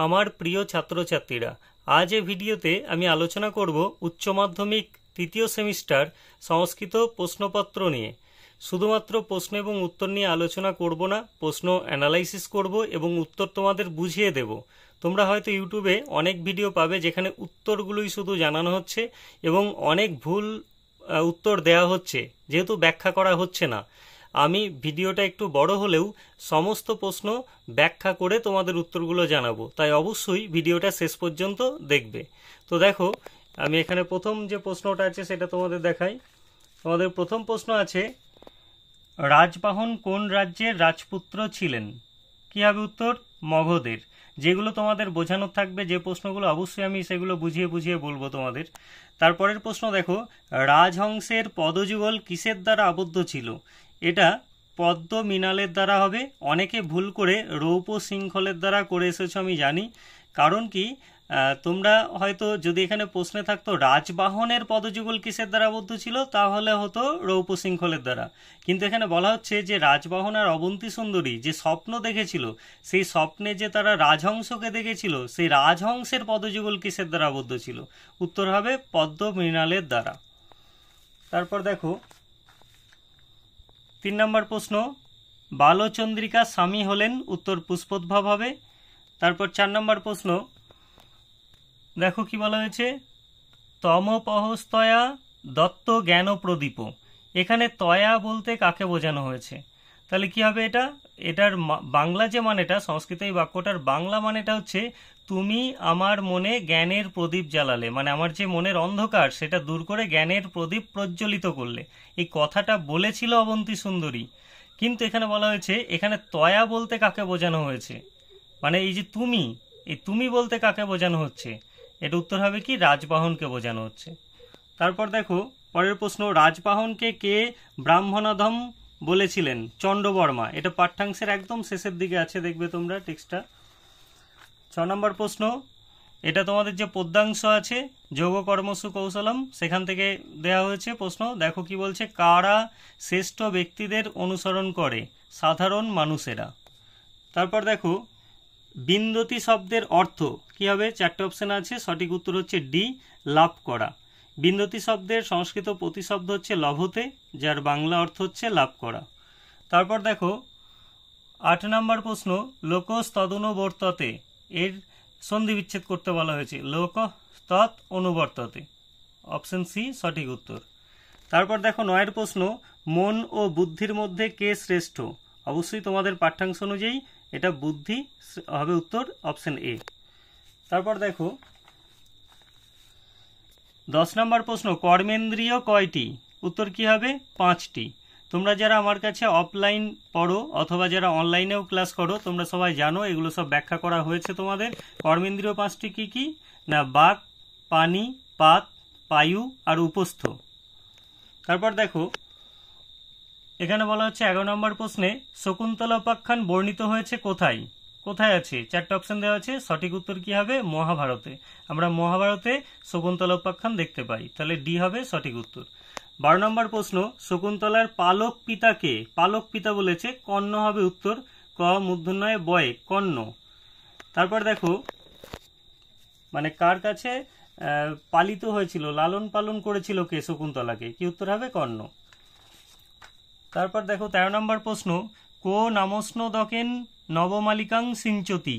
আমার প্রিয় ছাত্রছাত্রীরা, আজ এই ভিডিওতে আমি আলোচনা করব উচ্চ মাধ্যমিক তৃতীয় সেমিস্টার সংস্কৃত প্রশ্নপত্র নিয়ে। শুধুমাত্র প্রশ্ন এবং উত্তর নিয়ে আলোচনা করব না, প্রশ্ন অ্যানালাইসিস করব এবং উত্তর তোমাদের বুঝিয়ে দেব। তোমরা হয়তো ইউটিউবে অনেক ভিডিও পাবে যেখানে উত্তরগুলোই শুধু জানানো হচ্ছে এবং অনেক ভুল উত্তর দেওয়া হচ্ছে, যেহেতু ব্যাখ্যা করা হচ্ছে না। আমি ভিডিওটা একটু বড় হলেও সমস্ত প্রশ্ন ব্যাখ্যা করে তোমাদের উত্তরগুলো জানাবো, তাই অবশ্যই ভিডিওটা শেষ পর্যন্ত দেখবে। তো দেখো, আমি এখানে প্রথম যে প্রশ্নটা আছে সেটা তোমাদের দেখাই। তোমাদের প্রথম প্রশ্ন আছে, রাজবাহন কোন রাজ্যের রাজপুত্র ছিলেন? কী হবে উত্তর? মগধের। যেগুলো তোমাদের বোঝানোর থাকবে, যে প্রশ্নগুলো, অবশ্যই আমি সেগুলো বুঝিয়ে বুঝিয়ে বলবো তোমাদের। তারপরের প্রশ্ন দেখো, রাজহংসের পদযুগল কিসের দ্বারা আবদ্ধ ছিল? এটা পদ্ম মৃণালের দ্বারা হবে। অনেকে ভুল করে রৌপ্য শৃঙ্খলের দ্বারা করে এসেছো, আমি জানি। কারণ কি, তোমরা হয়তো যদি এখানে প্রশ্নে থাকতো রাজবাহনের পদযুগল কিসের দ্বারা আবদ্ধ ছিল, তাহলে হতো রৌপ্য শৃঙ্খলের দ্বারা। কিন্তু এখানে বলা হচ্ছে যে রাজবাহন আর অবন্তী সুন্দরী যে স্বপ্ন দেখেছিল, সেই স্বপ্নে যে তারা রাজহংসকে দেখেছিল, সেই রাজহংসের পদযুগল কিসের দ্বারা আবদ্ধ ছিল? উত্তর হবে পদ্ম মৃণালের দ্বারা। তারপর দেখো 3 নম্বর প্রশ্ন, বালচন্দ্রিকা স্বামী হলেন? উত্তর পুষ্পোদ্ভব হবে। তারপর 4 নম্বর প্রশ্ন দেখো কি বলা হয়েছে, তমপহস্তয়া দত্ত জ্ঞান প্রদীপ। এখানে তয়া বলতে কাকে বোঝানো হয়েছে? তাহলে কি হবে এটা? এটার বাংলা যে মানেটা, সংস্কৃত এই বাক্যটার বাংলা মানেটা হচ্ছে, তুমি আমার মনে জ্ঞানের প্রদীপ জ্বালালে, মানে আমার যে মনের অন্ধকার সেটা দূর করে জ্ঞানের প্রদীপ প্রজ্বলিত করলে। এই কথাটা বলেছিল অবন্তী সুন্দরী। কিন্তু এখানে বলা হয়েছে, এখানে তয়া বলতে কাকে বোঝানো হয়েছে? মানে এই যে তুমি, এই তুমি বলতে কাকে বোঝানো হচ্ছে? এটা উত্তর হবে কি? রাজবাহনকে বোঝানো হচ্ছে। তারপর দেখো পরের প্রশ্ন, রাজবাহনকে কে ব্রাহ্মণাধম বলেছিলেন? চন্ডবর্মা। এটা পাঠ্যাংশের একদম শেষের দিকে আছে, দেখবে তোমরা টেক্সটটা। 6 নম্বর প্রশ্ন, এটা তোমাদের যে পদ্যাংশ আছে, যোগ কর্মসু কৌশলম, সেখান থেকে দেয়া হয়েছে প্রশ্ন। দেখো কি বলছে, কারা শ্রেষ্ঠ ব্যক্তিদের অনুসরণ করে? সাধারণ মানুষেরা। তারপর দেখো, বিন্দতি শব্দের অর্থ কি হবে? 4টে অপশন আছে, সঠিক উত্তর হচ্ছে ডি, লাভ করা। বিন্দতি শব্দের সংস্কৃত প্রতিশব্দ হচ্ছে লভতে, যার বাংলা অর্থ হচ্ছে লাভ করা। তারপর দেখো 8 নম্বর প্রশ্ন, লোকস তদনুবর্ততে, এর সন্ধি বিচ্ছেদ করতে বলা হয়েছে। লোক তৎ অনুবর্ততে, অপশন সি সঠিক উত্তর। তারপর দেখো 9 প্রশ্ন, মন ও বুদ্ধির মধ্যে কে শ্রেষ্ঠ? অবশ্যই তোমাদের পাঠ্যাংশ অনুযায়ী এটা বুদ্ধি হবে উত্তর, অপশন এ। তারপর দেখো 10 নম্বর প্রশ্ন, কর্মেন্দ্রিয় কয়টি? উত্তর কি হবে? 5টি। তোমরা যারা আমার কাছে অফলাইন পড়ো অথবা যারা অনলাইনেও ক্লাস করো, তোমরা সবাই জানো, এগুলো সব ব্যাখ্যা করা হয়েছে তোমাদের। কর্মেন্দ্রিয় 5টি কি কি? না, বাক, পানি, পাত, পায়ু আর উপস্থ। তারপর দেখো এখানে বলা হচ্ছে 11 নম্বর প্রশ্নে, শকুন্তলা উপাখ্যান বর্ণিত হয়েছে কোথায়? কোথায় আছে? 4টে অপশন দেওয়া আছে, সঠিক উত্তর কি হবে? মহাভারতে। আমরা মহাভারতে শকুন্তলা উপাখ্যান দেখতে পাই, তাহলে ডি হবে সঠিক উত্তর। 12 নম্বর প্রশ্ন, শকুন্তলার পালক পিতাকে? পালক পিতা বলেছে, কর্ণ হবে উত্তর, ক মূর্ধন্যয়ে বয়ে, কর্ণ। তারপর দেখো, মানে কার কাছে পালিত হয়েছিল, লালন পালন করেছিল কে শকুন্তলাকে? কি উত্তর হবে? কর্ণ। তারপর দেখো 13 নম্বর প্রশ্ন, কো নামস্নোদকেন নবমালিকাং সিঞ্চতি,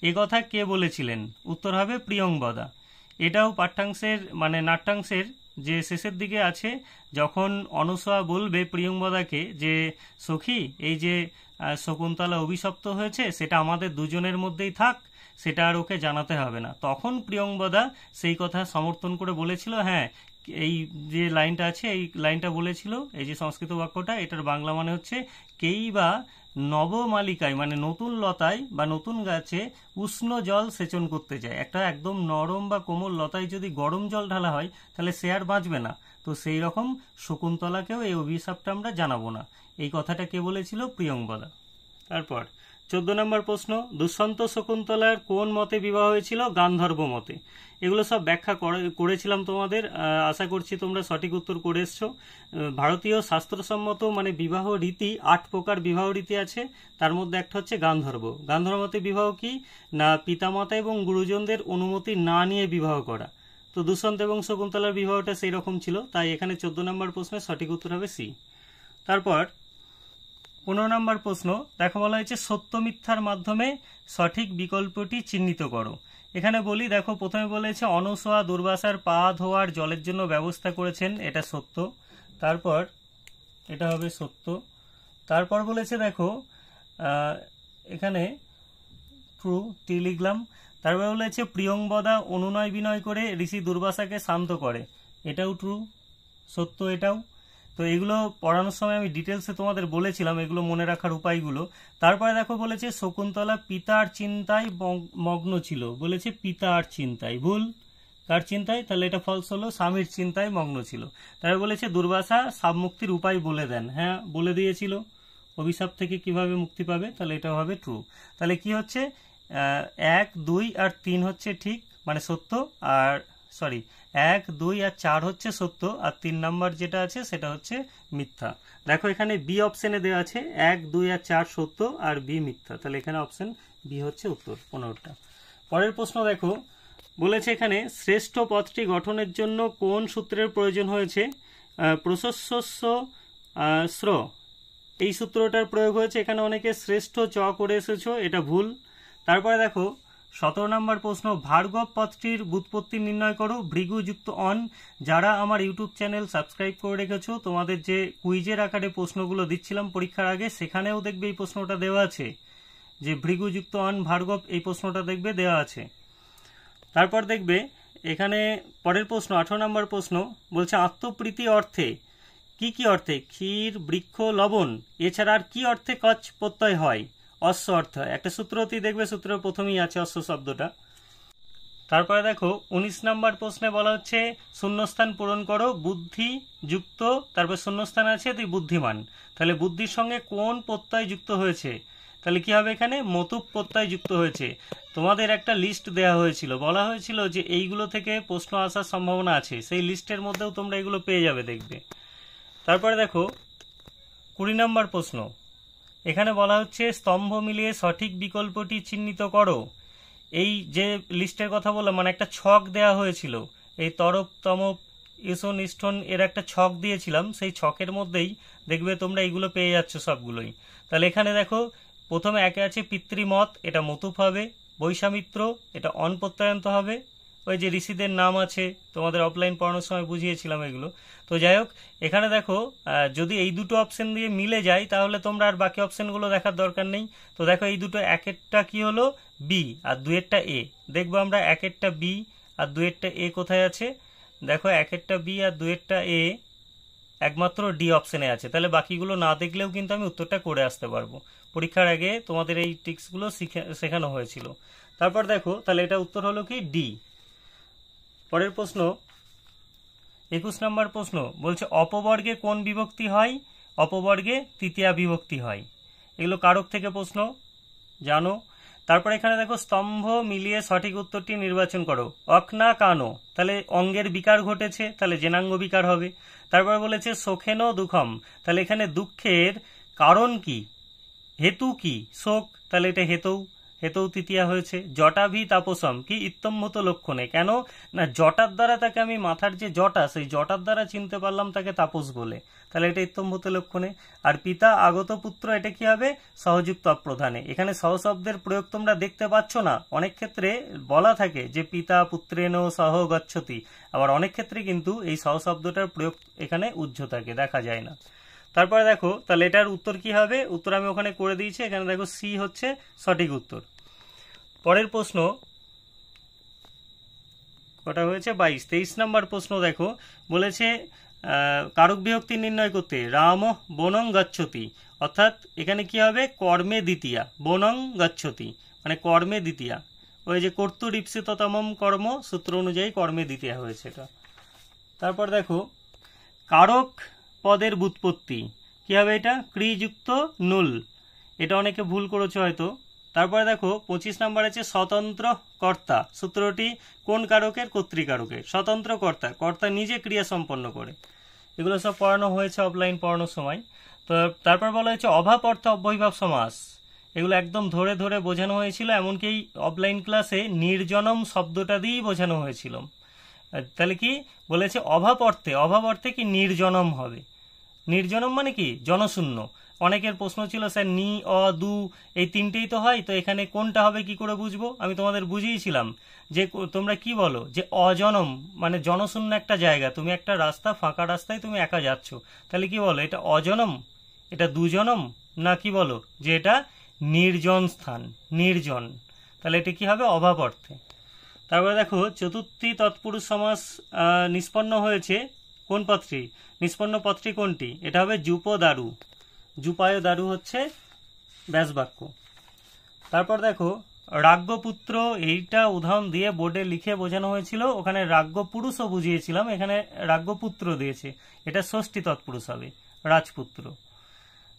এ কথা কে বলেছিলেন? উত্তর হবে প্রিয়ংবদা। এটাও পাঠ্যাংশের মানে নাট্যাংশের যে শেষের দিকে আছে, যখন অনসূয়া বলবে প্রিয়ংবদাকে যে সখী, এই যে শকুন্তলা অভিশপ্ত হয়েছে সেটা আমাদের দুজনের মধ্যেই থাক, সেটা আর ওকে জানাতে হবে না, তখন প্রিয়ংবদা সেই কথা সমর্থন করে বলেছিল, হ্যাঁ, এই যে লাইনটা আছে এই লাইনটা বলেছিল, এই যে সংস্কৃত বাক্যটা, এটার বাংলা মানে হচ্ছে, কেই বা নবমালিকায় মানে নতুন লতায় বা নতুন গাছে উষ্ণ জল সেচন করতে যায়। একটা একদম নরম বা কোমল লতায় যদি গরম জল ঢালা হয় তাহলে সে আর বাঁচবে না। তো সেই রকম শকুন্তলাকেও এই অভিশাপটা আমরা জানাবো না। এই কথাটা কে বলেছিল? প্রিয়ংবদা। তারপর 14 নম্বর প্রশ্ন, দুষ্যন্ত শকুন্তলার কোন মতে বিবাহ হয়েছিল? গান্ধর্ব মতে। এগুলো সব ব্যাখ্যা করেছিলাম তোমাদের, আশা করছি তোমরা সঠিক উত্তর করে এসছো। ভারতীয় শাস্ত্রসম্মত মানে বিবাহ রীতি 8 প্রকার বিবাহ রীতি আছে, তার মধ্যে একটা হচ্ছে গান্ধর্ব। গান্ধর্ব মতে বিবাহ কি না, পিতামাতা এবং গুরুজনদের অনুমতি না নিয়ে বিবাহ করা। তো দুষ্যন্ত এবং শকুন্তলার বিবাহটা সেই রকম ছিল, তাই এখানে 14 নম্বর প্রশ্নের সঠিক উত্তর হবে সি। তারপর 15 নম্বর প্রশ্ন দেখো, বলা হয়েছে সত্য মিথ্যার মাধ্যমে সঠিক বিকল্পটি চিহ্নিত করো। এখানে বলি, দেখো প্রথমে বলেছে অনসূয়া দুর্বাসার পা ধোয়ার জলের জন্য ব্যবস্থা করেছেন, এটা সত্য। তারপর এটা হবে সত্য। তারপর বলেছে দেখো এখানে ট্রু, টি লিখলাম। তারপর বলেছে প্রিয়ংবদা অনুনয় বিনয় করে ঋষি দুর্বাসাকে শান্ত করে, এটাও ট্রু, সত্য এটাও। তো এগুলো পড়ানোর সময় আমি ডিটেলসে তোমাদের বলেছিলাম এগুলো মনে রাখার উপায়গুলো। তারপরে দেখো বলেছে শকুন্তলা পিতার চিন্তায় মগ্ন ছিল, বলেছে পিতার চিন্তায়, ভুল। কার চিন্তায়? তাহলে এটা ফলস হলো, স্বামীর চিন্তায় মগ্ন ছিল। তারপরে বলেছে দুর্বাসা সাপ মুক্তির উপায় বলে দেন, হ্যাঁ বলে দিয়েছিল, অভিশাপ থেকে কিভাবে মুক্তি পাবে, তাহলে এটা হবে ট্রু। তাহলে কি হচ্ছে 1, 2 আর 3 হচ্ছে ঠিক মানে সত্য, আর সরি 1, 2 আর 4 হচ্ছে সত্য, আর 3 নাম্বার যেটা আছে সেটা হচ্ছে মিথ্যা। দেখো এখানে বি অপশনে দেওয়া আছে 1, 2 আর 4 সত্য আর বি মিথ্যা, তাহলে এখানে অপশন বি হচ্ছে উত্তর 15টা। পরের প্রশ্ন দেখো, বলেছে এখানে শ্রেষ্ঠ পদটি গঠনের জন্য কোন সূত্রের প্রয়োজন হয়েছে? প্রশস্য স্র, এই সূত্রটার প্রয়োগ হয়েছে। এখানে অনেকে শ্রেষ্ঠ চ করে এসেছো, এটা ভুল। তারপরে দেখো 17 নম্বর প্রশ্ন, ভার্গব পদটির ব্যুৎপত্তি নির্ণয় করো। ভৃগুযুক্ত অন, যারা আমার ইউটিউব চ্যানেল সাবস্ক্রাইব করে রেখেছো, তোমাদের যে কুইজের আকারে প্রশ্নগুলো দিচ্ছিলাম পরীক্ষার আগে, সেখানেও দেখবে এই প্রশ্নটা দেওয়া আছে, যে ভৃগুযুক্ত অন ভার্গব, এই প্রশ্নটা দেখবে দেওয়া আছে। তারপর দেখবে এখানে পরের প্রশ্ন 18 নম্বর প্রশ্ন বলছে আত্মপ্রীতি অর্থে কি কি অর্থে ক্ষীর, বৃক্ষ, লবণ, এছাড়া আর কি অর্থে কচ প্রত্যয় হয়? অশ্ব অর্থ। একটা সূত্রটি দেখবে, সূত্রের প্রথমেই আছে অশ্ব শব্দটা। তারপরে দেখো 19 নম্বর প্রশ্নে বলা হচ্ছে শূন্যস্থান পূরণ করো। বুদ্ধি যুক্ত, তারপর শূন্যস্থান আছে তুই বুদ্ধিমান, তাহলে বুদ্ধির সঙ্গে কোন প্রত্যয় যুক্ত হয়েছে? তাহলে কি হবে? এখানে মতুপ প্রত্যয় যুক্ত হয়েছে। তোমাদের একটা লিস্ট দেওয়া হয়েছিল, বলা হয়েছিল যে এইগুলো থেকে প্রশ্ন আসার সম্ভাবনা আছে, সেই লিস্টের মধ্যেও তোমরা এগুলো পেয়ে যাবে দেখবে। তারপরে দেখো 20 নম্বর প্রশ্ন, এখানে বলা হচ্ছে স্তম্ভ মিলিয়ে সঠিক বিকল্পটি চিহ্নিত করো। এই যে লিস্টের কথা বললাম, মানে একটা ছক দেয়া হয়েছিল, এই তরফ তমপ ইসন ইষ্টন এর একটা ছক দিয়েছিলাম, সেই ছকের মধ্যেই দেখবে তোমরা এইগুলো পেয়ে যাচ্ছ সবগুলোই। তাহলে এখানে দেখো প্রথমে একে আছে পিতৃমত, এটা মতুপ হবে। বৈশামিত্র, এটা অন প্রত্যয়ন্ত হবে। ওই যে ঋষিদের নাম আছে, তোমাদের অফলাইন পড়ানোর সময় বুঝিয়েছিলাম এগুলো। তো যাই হোক, এখানে দেখো যদি এই দুটো অপশন দিয়ে মিলে যায় তাহলে তোমরা আর বাকি অপশনগুলো দেখার দরকার নেই। তো দেখো এই দুটো, একেরটা কি হলো বি আর দুয়েরটা এ। দেখবো আমরা একেরটা বি আর দুয়েরটা এ কোথায় আছে। দেখো একেরটা বি আর দুয়েরটা এ একমাত্র ডি অপশনে আছে, তাহলে বাকিগুলো না দেখলেও কিন্তু আমি উত্তরটা করে আসতে পারবো। পরীক্ষার আগে তোমাদের এই ট্রিক্সগুলো শেখানো হয়েছিল। তারপর দেখো তাহলে এটা উত্তর হলো কি ডি। পরের প্রশ্ন 21 নম্বর প্রশ্ন বলছে অপবর্গে কোন বিভক্তি হয়? অপবর্গে তৃতীয়া বিভক্তি হয়। এগুলো কারক থেকে প্রশ্ন, জানো। তারপর এখানে দেখো স্তম্ভ মিলিয়ে সঠিক উত্তরটি নির্বাচন করো। অকনা কানো, তাহলে অঙ্গের বিকার ঘটেছে, তাহলে জেনাঙ্গ বিকার হবে। তারপর বলেছে শোকেন দুঃখম, তাহলে এখানে দুঃখের কারণ কি, হেতু কি? শোক, তাহলে এটা হেতৌ তৃতীয়া হয়েছে। জটাভি তাপসম, কি ইত্যম্ভূত লক্ষণে, কেন না জটার দ্বারা তাকে আমি মাথার যে জটা, সেই জটার দ্বারা চিনতে পারলাম তাকে তাপস বলে, তাহলে এটা ইত্যম্ভূত লক্ষণে। আর পিতা আগত পুত্র, এটা কি হবে? সহযুক্ত অপ্রধানে। এখানে সহশব্দের প্রয়োগ তোমরা দেখতে পাচ্ছ না, অনেক ক্ষেত্রে বলা থাকে যে পিতা পুত্রেণ সহ গচ্ছতি, আবার অনেক ক্ষেত্রে কিন্তু এই সহশব্দটার প্রয়োগ এখানে উজ্জ্ব থাকে, দেখা যায় না। তারপরে দেখো তাহলে এটার উত্তর কি হবে? উত্তর আমি ওখানে করে দিয়েছি, এখানে দেখো সি হচ্ছে সঠিক উত্তর। পরের প্রশ্ন কটা হয়েছে? 22। 23 নম্বর প্রশ্ন দেখো, বলেছে কারক বিভক্তি নির্ণয় করতে রাম বনং গচ্ছতি, অর্থাৎ এখানে কি হবে? কর্মে দ্বিতীয়া, বনং গচ্ছতি মানে কর্মে দ্বিতীয়া, ওই যে কর্তুর ঈপ্সিততমম কর্ম সূত্র অনুযায়ী কর্মে দ্বিতীয়া হয়েছে এটা। তারপর দেখো কারক পদের ব্যুৎপত্তি কি হবে? এটা ক্রিযুক্ত নুল, এটা অনেকে ভুল করেছে হয়তো। তারপরে দেখো 25 নাম্বার আছে স্বতন্ত্র কর্তা। সূত্রটি কোন কারকের? কর্তৃকারকের। স্বতন্ত্র কর্তা, কর্তা নিজে ক্রিয়া সম্পন্ন করে। এগুলো সব পড়ানো হয়েছে অফলাইন পড়ানোর সময়। তো তারপর বলা হয়েছে অভাব অর্থে অব্যয়ীভাব সমাস। এগুলো একদম ধরে ধরে বোঝানো হয়েছিল, এমনকি অফলাইন ক্লাসে নির্জনম শব্দটা দিয়েই বোঝানো হয়েছিল। তাহলে কি বলেছে? অভাব অর্থে কি নির্জনম হবে। নির্জনম মানে কি? জনশূন্য। অনেকের প্রশ্ন ছিল স্যার নি, অ, দু এই তিনটেই তো হয়, তো এখানে কোনটা হবে কি করে বুঝবো? আমি তোমাদের বুঝিয়েছিলাম যে তোমরা কি বলো যে অজনম মানে জনশূন্য একটা জায়গা, তুমি একটা রাস্তা, ফাঁকা রাস্তায় তুমি একা যাচ্ছ, তাহলে কি বলো? এটা অজনম, এটা দুজনম, না কি বলো যে এটা নির্জন স্থান, নির্জন। তাহলে এটা কি হবে? অভাব অর্থে। তারপরে দেখো চতুর্থী তৎপুরুষ সমাস নিষ্পন্ন হয়েছে কোন পত্রী? নিষ্পন্ন পত্রী কোনটি? এটা হবে যুপদারু। যুপায় দারু হচ্ছে ব্যাসবাক্য। তারপর দেখো রাজ্ঞপুত্র, এইটা উদাহরণ দিয়ে বোর্ডে লিখে বোঝানো হয়েছিল, ওখানে রাজ্ঞপুরুষও বুঝিয়েছিলাম, এখানে রাজ্ঞপুত্র দিয়েছে, এটা ষষ্ঠী তৎপুরুষ হবে, রাজপুত্র।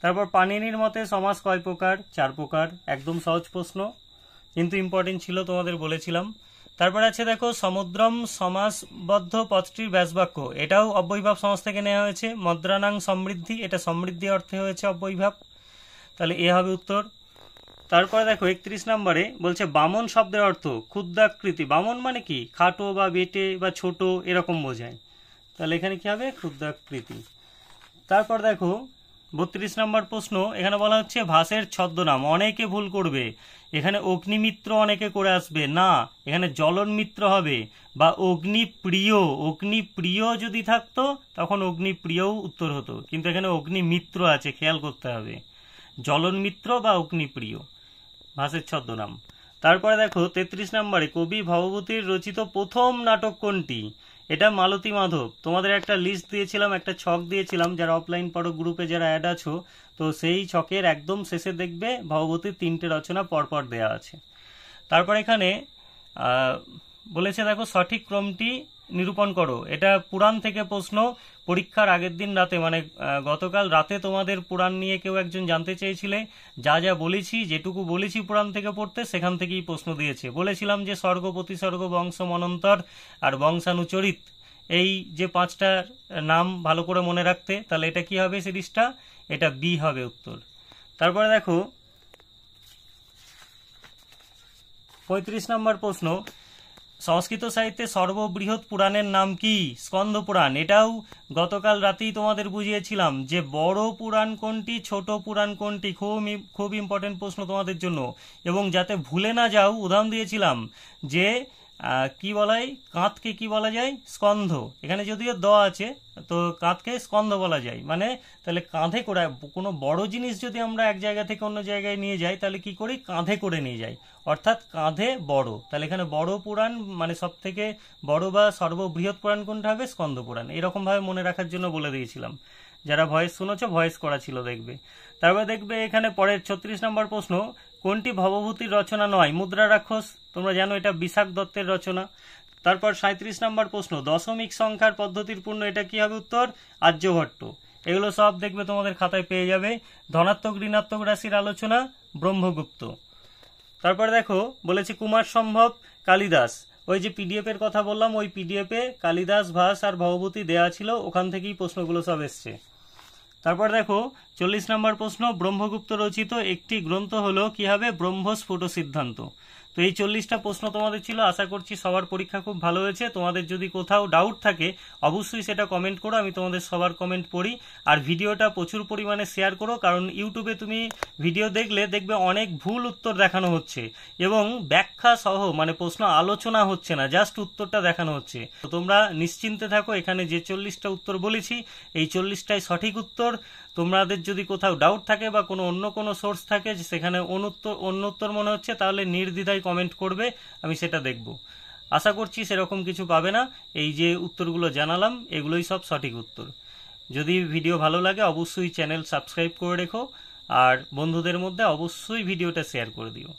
তারপর পাণিনির মতে সমাস কয় প্রকার? 4 প্রকার। একদম সহজ প্রশ্ন, কিন্তু ইম্পর্টেন্ট ছিল, তোমাদের বলেছিলাম। তারপর আছে দেখো সমুদ্রম সমাসবদ্ধ পদটির ব্যাসবাক্য, এটাও অব্যয়ীভাব সমাস থেকে নেওয়া হয়েছে। মদ্রানাং সমৃদ্ধি, এটা সমৃদ্ধি অর্থে হয়েছে অব্যয়ীভাব, তাহলে এ হবে উত্তর। তারপরে দেখো 31 নম্বরে বলছে বামন শব্দের অর্থ ক্ষুদ্রাকৃতি। বামন মানে কি? খাটো বা বেটে বা ছোট এরকম বোঝায়, তাহলে এখানে কি হবে? ক্ষুদ্রাকৃতি। তারপর দেখো 32 নম্বর প্রশ্ন, এখানে বলা হচ্ছে ভাসের ছদ্মনাম। অনেকে ভুল করবে, এখানে অগ্নিমিত্র অনেকে করে আসবে না, এখানে জ্বলন মিত্র হবে, বা অগ্নিপ্রিয়। অগ্নিপ্রিয় যদি থাকতো তখন অগ্নিপ্রিয়ও উত্তর হতো, কিন্তু এখানে অগ্নিমিত্র আছে, খেয়াল করতে হবে। জ্বলন মিত্র বা অগ্নিপ্রিয় ভাসের ছদ্মনাম। তারপরে দেখো 33 নম্বরে কবি ভবভূতির রচিত প্রথম নাটক কোনটি? এটা মালতী মাধব। তোমাদের একটা লিস্ট দিয়েছিলাম, একটা ছক দিয়েছিলাম, যারা অফলাইন পড়ো গ্রুপে যারা অ্যাড আছো, তো সেই ছকের একদম শেষে দেখবে ভবভূতির 3টে রচনা পরপর দেয়া আছে। তারপর এখানে বলেছে দেখো সঠিক ক্রমটি নিরূপণ করো। এটা পুরাণ থেকে প্রশ্ন, পরীক্ষার আগের দিন রাতে, মানে গতকাল রাতে তোমাদের পুরাণ নিয়ে কেউ একজন জানতে চেয়েছিলে, যা যা বলেছি, যেটুকু বলেছি পুরাণ থেকে পড়তে, সেখান থেকেই প্রশ্ন দিয়েছে। বলেছিলাম যে স্বর্গ, প্রতিসর্গ, বংশ, মনন্তর আর বংশানুচরিত, এই যে 5টার নাম ভালো করে মনে রাখতে, তাহলে এটা কি হবে সিরিজটা? এটা বি হবে উত্তর। তারপরে দেখো 35 নম্বর প্রশ্ন, সংস্কৃত সাহিত্যে সর্ববৃহৎ পুরাণের নাম কি? স্কন্দ পুরাণ। এটাও গতকাল রাতেই তোমাদের বুঝিয়েছিলাম যে বড় পুরাণ কোনটি, ছোট পুরাণ কোনটি। খুব ইম্পর্টেন্ট প্রশ্ন তোমাদের জন্য, এবং যাতে ভুলে না যাও উদাহরণ দিয়েছিলাম যে কি বলা হয়, কাঁধকে কি বলা যায়? স্কন্ধ। এখানে যদিও দ আছে, তো কাঁধকে স্কন্ধ বলা যায়। মানে তাহলে কাঁধে করে কোনো বড় জিনিস যদি আমরা এক জায়গা থেকে অন্য জায়গায় নিয়ে যাই, তাহলে কি করি? কাঁধে করে নিয়ে যাই, অর্থাৎ কাঁধে বড়। তাহলে এখানে বড় পুরাণ মানে সব থেকে বড় বা সর্ববৃহৎ পুরাণ কোনটা হবে? স্কন্দ পুরাণ। এরকম ভাবে মনে রাখার জন্য বলে দিয়েছিলাম, যারা ভয়েস শুনেছো ভয়েস করা ছিল দেখবে। তারপর দেখবে এখানে পরের 36 নম্বর প্রশ্ন, কোনটি ভবভূতির রচনা নয়? মুদ্রা রাক্ষস, তোমরা জানো এটা বিশাখ দত্তের রচনা। তারপর 37 নম্বর প্রশ্ন, দশমিক সংখ্যার পদ্ধতির পূর্ণ, এটা কি হবে উত্তর? আর্যভট্ট। এগুলো সব দেখবে তোমাদের খাতায় পেয়ে যাবে। ধনাত্মক ঋণাত্মক রাশির আলোচনা ব্রহ্মগুপ্ত। তারপরে দেখো বলেছি কুমার সম্ভব, কালিদাস। ওই যে পিডিএফ এর কথা বললাম, ওই পিডিএফে কালিদাস, ভাস আর ভবভূতি দেয়া ছিল, ওখান থেকেই প্রশ্নগুলো সব এসছে। তারপর দেখো 40 নম্বর প্রশ্ন, ব্রহ্মগুপ্ত রচিত একটি গ্রন্থ হলো কি হবে? ব্রহ্মস্ফুট সিদ্ধান্ত। তো এই 40টা প্রশ্ন তোমাদের ছিল। আশা করছি সবার পরীক্ষা খুব ভালো হয়েছে। তোমাদের যদি কোথাও ডাউট থাকে অবশ্যই সেটা কমেন্ট করো, আমি তোমাদের সবার কমেন্ট পড়ি। আর ভিডিওটা প্রচুর পরিমাণে শেয়ার করো, কারণ ইউটিউবে তুমি ভিডিও দেখবে অনেক ভুল উত্তর দেখানো হচ্ছে, এবং ব্যাখ্যা সহ মানে প্রশ্ন আলোচনা হচ্ছে না, জাস্ট উত্তরটা দেখানো হচ্ছে। তো তোমরা নিশ্চিন্তে থাকো, এখানে যে 40টা উত্তর বলেছি এই 40টাই সঠিক উত্তর। তোমাদের যদি কোথাও ডাউট থাকে বা অন্য কোনো সোর্স থাকে সেখানে অন্য উত্তর মনে হচ্ছে, তাহলে নির্দ্বিধায় কমেন্ট করবে, আমি সেটা দেখব। আশা করছি সেরকম কিছু পাবে না। এই যে উত্তরগুলো জানালাম এগুলোই সব সঠিক উত্তর। যদি ভিডিও ভালো লাগে অবশ্যই চ্যানেল সাবস্ক্রাইব করে রেখো, আর বন্ধুদের মধ্যে অবশ্যই ভিডিওটা শেয়ার করে দিও।